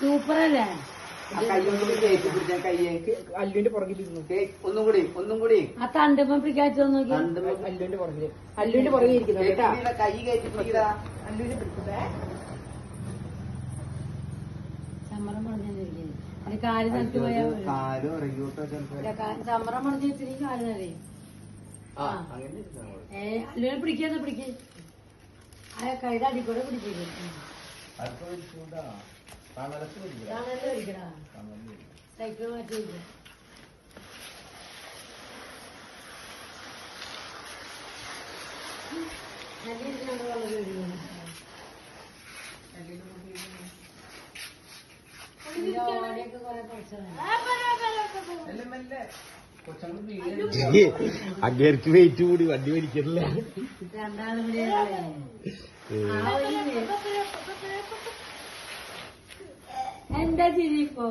സൂപ്പറല്ലേ? അല്ലുവിന്റെ പുറകിലിരുന്നു. ഒന്നും കൂടി ആ തണ്ടുമ്പോ പിടിക്കാച്ചോ നോക്കി. അല്ലുവിന്റെ പുറകില്, അല്ലുവിന്റെ പുറകെ ഇരിക്കുന്നു കേട്ടാ. കൈ കയറ്റിപ്പിടിക്കടാ. അല്ലുവിനെ പിടിച്ചതേ. ചമ്മറം പറഞ്ഞിരിക്കുന്നത് അത് കാല് നിലത്ത് പോയാ കാലും ഇറങ്ങിയോട്ടോ ചിലപ്പോ. ചമ്മറം പറഞ്ഞ ഇത്തിരി കാല് നിറയെ. അല്ലുവിനെ പിടിക്കാതെ പിടിക്കേ. ആ കൈയുടെ അടിക്കൂടെ പിടിച്ചേക്കും. സൈക്കിൾ മാറ്റി വയ്ക്കും. അങ്ങേർക്ക് വെയിറ്റ് കൂടി വണ്ടി വലിക്കണില്ല. രണ്ടാളും എന്താ ചിരി ഇപ്പൊ?